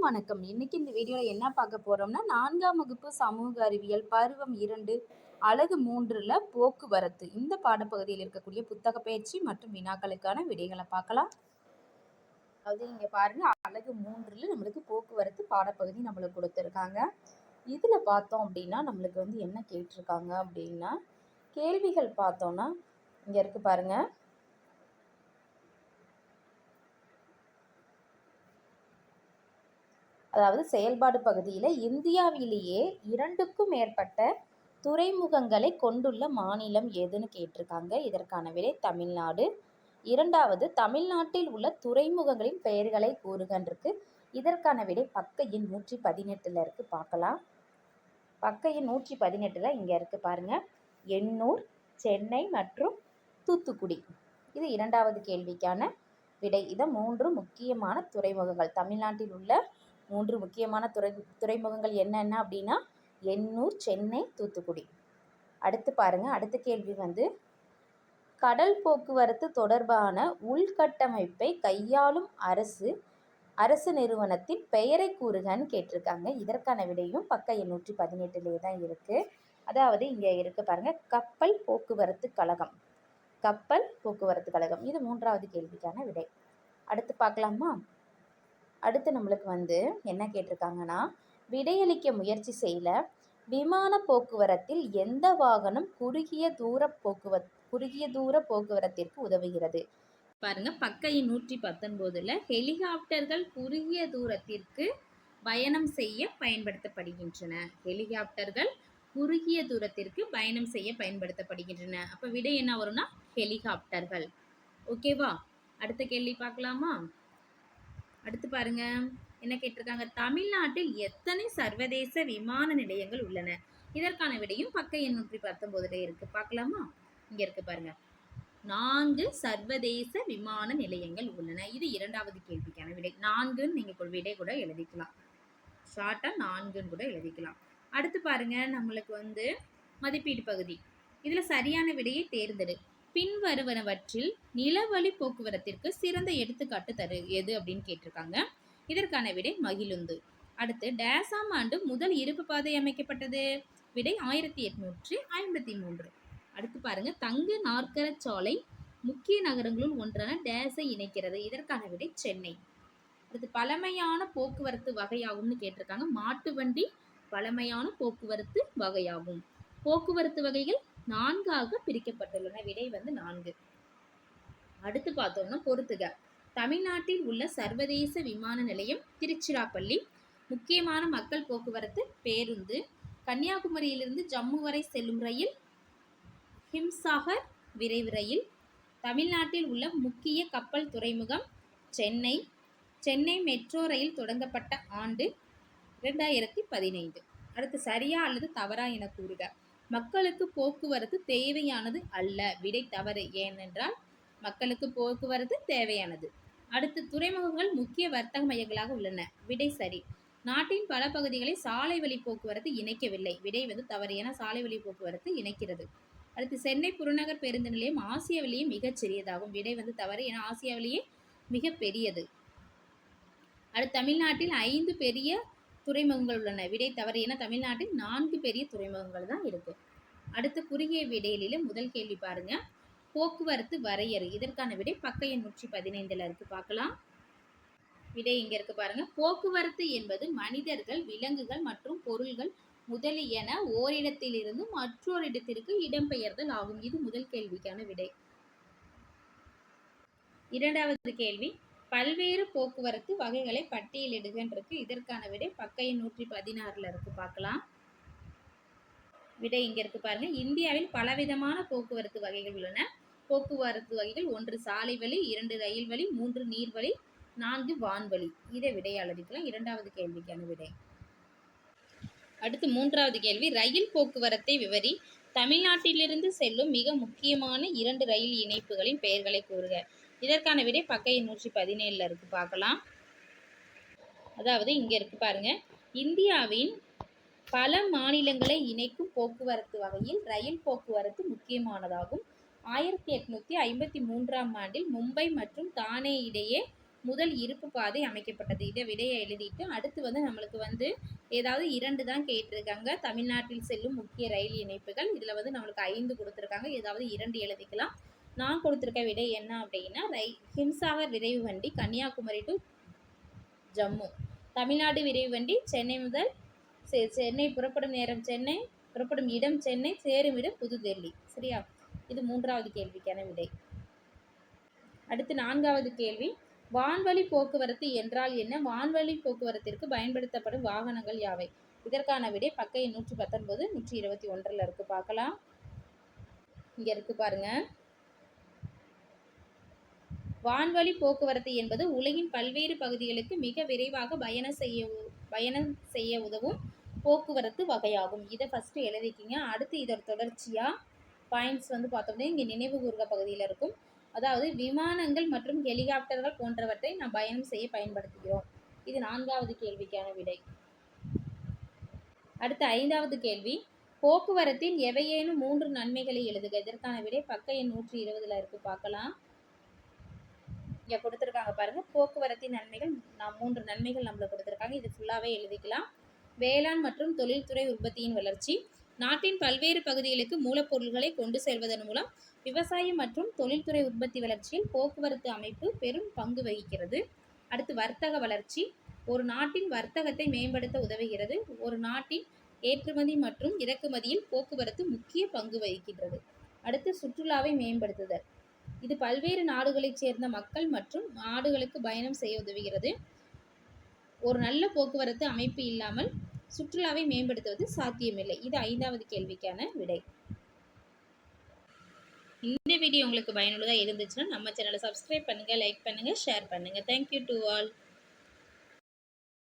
அனைவருக்கும் வணக்கம். இன்னைக்கு இந்த வீடியோவில் என்ன பார்க்க போறோம்னா, 4ஆம் வகுப்பு சமூக அறிவியல் பருவம் 2 அலகு 3ல போக்குவரத்து இந்த பாடப்பகுதியில் இருக்கக்கூடிய புத்தக பயிற்சி மற்றும் வினாக்களுக்கான விடைகளை பார்க்கலாம். அதாவது இங்க பாருங்க, அலகு 3ல நம்மளுக்கு போக்குவரத்து பாடப்பகுதி நம்மளுக்கு கொடுத்துருக்காங்க. இதுல பார்த்தோம் அப்படின்னா நம்மளுக்கு என்ன கேட்டிருக்காங்க அப்படின்னா, கேள்விகள் பார்த்தோம்னா இங்க இருக்கு பாருங்க. அதாவது செயல்பாடு பகுதியில் இந்தியாவிலேயே 2க்கும் மேற்பட்ட துறைமுகங்களை கொண்டுள்ள மாநிலம் எதுன்னு கேட்டிருக்காங்க. இதற்கான விடை தமிழ்நாடு. இரண்டாவது, தமிழ்நாட்டில் உள்ள துறைமுகங்களின் பெயர்களை கூறுகன்றிருக்கு. இதற்கான விடை பக்க எண் 118 இருக்கு. பார்க்கலாம். பக்க எண் 118 இங்க இருக்கு பாருங்க. எண்ணூர், சென்னை மற்றும் தூத்துக்குடி. இது இரண்டாவது கேள்விக்கான விடை. இதை 3 முக்கியமான துறைமுகங்கள், தமிழ்நாட்டில் உள்ள 3 முக்கியமான துறைமுகங்கள் என்னென்ன அப்படின்னா எண்ணூர், சென்னை, தூத்துக்குடி. அடுத்து பாருங்க, அடுத்த கேள்வி கடல் போக்குவரத்து தொடர்பான உள்கட்டமைப்பை கையாளும் அரசு நிறுவனத்தின் பெயரை கூறுகன்னு கேட்டிருக்காங்க. இதற்கான விடையும் பக்க 118 தான் இருக்கு. அதாவது இங்க இருக்கு பாருங்க, கப்பல் போக்குவரத்து கழகம். கப்பல் போக்குவரத்து கழகம். இது 3வது கேள்விக்கான விடை. அடுத்து பார்க்கலாமா? அடுத்து நம்மளுக்கு என்ன கேட்டிருக்காங்கன்னா, விடையளிக்க முயற்சி செய்யல. விமான போக்குவரத்தில் எந்த வாகனம் குறுகிய தூர போக்குவரத்திற்கு உதவுகிறது? பாருங்க, பக்க 119 ஹெலிகாப்டர்கள் குறுகிய தூரத்திற்கு பயணம் செய்ய பயன்படுத்தப்படுகின்றன. ஹெலிகாப்டர்கள் குறுகிய தூரத்திற்கு பயணம் செய்ய பயன்படுத்தப்படுகின்றன. அப்ப விடை என்ன வரும்னா ஹெலிகாப்டர்கள். ஓகேவா? அடுத்த கேள்வி பார்க்கலாமா? அடுத்து பாருங்க, என்ன கேட்டிருக்காங்க, தமிழ்நாட்டில் எத்தனை சர்வதேச விமான நிலையங்கள் உள்ளன? இதற்கான விடையும் பக்க 119 இருக்கு. பார்க்கலாமா? இங்க இருக்கு பாருங்க, 4 சர்வதேச விமான நிலையங்கள் உள்ளன. இது இரண்டாவது கேள்விக்கான விடை. 4ன்னு நீங்க விடை கூட எழுதிக்கலாம். ஷார்ட்டா 4ன்னு கூட எழுதிக்கலாம். அடுத்து பாருங்க, நம்மளுக்கு மதிப்பீடு பகுதி. இதுல சரியான விடையை தேர்ந்தெடு. பின்வருவனவற்றில் நிலவழி போக்குவரத்திற்கு சிறந்த எடுத்துக்காட்டு எது அப்படின்னு கேட்டிருக்காங்க. இதற்கான விடை மகிழுந்து. அடுத்து, டேசாம் ஆண்டு முதல் இருப்பு பாதை அமைக்கப்பட்டது? விடை 1853. அடுத்து பாருங்க, தங்க நாற்கர சாலை முக்கிய நகரங்களுள் ஒன்றான டேஸை இணைக்கிறது? இதற்கான விடை சென்னை. அடுத்து, பழமையான போக்குவரத்து வகையாகும்னு கேட்டிருக்காங்க. மாட்டு வண்டி பழமையான போக்குவரத்து வகையாகும். போக்குவரத்து வகைகள் 4ஆக பிரிக்கப்பட்டுள்ளன. விடை 4. அடுத்து பார்த்தோம்னா பொறுத்துக. தமிழ்நாட்டில் உள்ள சர்வதேச விமான நிலையம் திருச்சிராப்பள்ளி. முக்கியமான மக்கள் போக்குவரத்து பேருந்து. கன்னியாகுமரியிலிருந்து ஜம்மு வரை செல்லும் ரயில் ஹிம்சாகர் விரைவு ரயில். தமிழ்நாட்டில் உள்ள முக்கிய கப்பல் துறைமுகம் சென்னை. சென்னை மெட்ரோ ரயில் தொடங்கப்பட்ட ஆண்டு 2015. அடுத்து, சரியா அல்லது தவறா என கூறுக. மக்களுக்கு போக்குவரத்து தேவையானது அல்ல. விடை தவறு. ஏனென்றால் மக்களுக்கு போக்குவரத்து தேவையானது. அடுத்து, துறைமுகங்கள் முக்கிய வர்த்தக மையங்களாக உள்ளன. விடை சரி. நாட்டின் பல பகுதிகளை சாலை வழி போக்குவரத்து இணைக்கவில்லை. விடை தவறு. ஏன்னா சாலை வழி போக்குவரத்து இணைக்கிறது. அடுத்து, சென்னை புறநகர் பேருந்து நிலையம் ஆசியாவிலேயே மிகச் சிறியதாகும். விடை தவறு. ஏன்னா ஆசியாவிலேயே மிக பெரியது. அடுத்து, தமிழ்நாட்டில் 5 பெரிய துறைமுகங்கள் உள்ளன. விடை தவறு. ஏன்னா தமிழ்நாட்டில் 4 பெரிய துறைமுகங்கள் தான் இருக்கு. அடுத்து, குறுகிய விடையில முதல் கேள்வி பாருங்க, போக்குவரத்து வரையறை. இதற்கான விடை பக்க 115 இருக்கு. பார்க்கலாம். விடை இங்க இருக்கு பாருங்க. போக்குவரத்து என்பது மனிதர்கள், விலங்குகள் மற்றும் பொருள்கள் முதலியன ஓரிடத்திலிருந்து மற்றொரு இடத்திற்கு இடம்பெயர்தல் ஆகும். இது முதல் கேள்விக்கான விடை. இரண்டாவது கேள்வி, பல்வேறு போக்குவரத்து வகைகளை பட்டியலிடுகின்றிருக்கு. இதற்கான விடை பக்க 116 இருக்கு. பார்க்கலாம். விடை இங்க இருக்கு பாருங்க. இந்தியாவில் பலவிதமான போக்குவரத்து வகைகள் உள்ளன. போக்குவரத்து வகைகள்: 1 சாலை வழி, 2 ரயில் வழி, 3 நீர்வழி, 4 வான்வழி. இதை விடை எழுதிக்கலாம். இரண்டாவது கேள்விக்கான விடை. அடுத்து, மூன்றாவது கேள்வி, ரயில் போக்குவரத்தை விவரி. தமிழ்நாட்டிலிருந்து செல்லும் மிக முக்கியமான 2 ரயில் இணைப்புகளின் பெயர்களை கூறுக. இதற்கான விடை பக்க 117 இருக்கு. பார்க்கலாம். அதாவது இங்க இருக்கு பாருங்க, இந்தியாவின் பல மாநிலங்களை இணைக்கும் போக்குவரத்து வகையில் ரயில் போக்குவரத்து முக்கியமானதாகும். 1853 ஆண்டில் மும்பை மற்றும் தானே இடையே முதல் இருப்பு பாதை அமைக்கப்பட்டது. இதை விடையை எழுதிட்டு அடுத்து நம்மளுக்கு ஏதாவது 2 தான் கேட்டிருக்காங்க. தமிழ்நாட்டில் செல்லும் முக்கிய ரயில் இணைப்புகள். இதில் நம்மளுக்கு 5 கொடுத்துருக்காங்க. ஏதாவது 2 எழுதிக்கலாம். நான் கொடுத்துருக்க விடை என்ன அப்படின்னா ஹிம்சாகர் விரைவு வண்டி கன்னியாகுமரி டு ஜம்மு. தமிழ்நாடு விரைவு வண்டி சென்னை புறப்படும் நேரம் சென்னை, புறப்படும் இடம் சென்னை, சேரும் இடம் புதுடெல்லி. சரியா? இது 3வது கேள்விக்கான விடை. அடுத்து 4வது கேள்வி, வான்வழி போக்குவரத்து என்றால் என்ன? வான்வழி போக்குவரத்திற்கு பயன்படுத்தப்படும் வாகனங்கள் யாவை? இதற்கான விடை பக்க எண் 119, 121 இருக்கு. பார்க்கலாம். இங்க இருக்கு பாருங்க. வான்வழி போக்குவரத்து என்பது உலகின் பல்வேறு பகுதிகளுக்கு மிக விரைவாக பயணம் செய்ய உதவும் போக்குவரத்து வகையாகும். இதை ஃபர்ஸ்ட் எழுதிக்கிங்க. அடுத்து இதோட தொடர்ச்சியா பாயிண்ட்ஸ் பார்த்தோம்னா இங்கே நினைவு கூர்க பகுதியில் இருக்கும். அதாவது விமானங்கள் மற்றும் ஹெலிகாப்டர்கள் போன்றவற்றை நாம் பயணம் செய்ய பயன்படுத்துகிறோம். இது 4வது கேள்விக்கான விடை. அடுத்து 5வது கேள்வி, போக்குவரத்தின் எவையேனும் 3 நன்மைகளை எழுதுக. இதற்கான விடை பக்க எண் 120 இருக்கு. பார்க்கலாம். இங்கே கொடுத்துருக்காங்க பாருங்க. போக்குவரத்தின் நன்மைகள் 3 நன்மைகள் நம்மளுக்கு கொடுத்துருக்காங்க. இது ஃபுல்லாகவே எழுதிக்கலாம். வேளாண் மற்றும் தொழில்துறை உற்பத்தியின் வளர்ச்சி. நாட்டின் பல்வேறு பகுதிகளுக்கு மூலப்பொருட்களை கொண்டு செல்வதன் மூலம் விவசாயம் மற்றும் தொழில்துறை உற்பத்தி வளர்ச்சியில் போக்குவரத்து அமைப்பு பெரும் பங்கு வகிக்கிறது. அடுத்து வர்த்தக வளர்ச்சி. ஒரு நாட்டின் வர்த்தகத்தை மேம்படுத்த உதவுகிறது. ஒரு நாட்டின் ஏற்றுமதி மற்றும் இறக்குமதியில் போக்குவரத்து முக்கிய பங்கு வகிக்கின்றது. அடுத்து சுற்றுலாவை மேம்படுத்துதல். இது பல்வேறு நாடுகளைச் சேர்ந்த மக்கள் மற்றும் நாடுகளுக்கு பயணம் செய்ய உதவுகிறது. ஒரு நல்ல போக்குவரத்து அமைப்பு இல்லாமல் சுற்றுலாவை மேம்படுத்துவது சாத்தியமில்லை. இது 5வது கேள்விக்கான விடை. இந்த வீடியோ உங்களுக்கு பயனுள்ளதாக இருந்துச்சுன்னா நம்ம சேனலை சப்ஸ்கிரைப் பண்ணுங்கள், லைக் பண்ணுங்கள், ஷேர் பண்ணுங்கள். Thank you to all.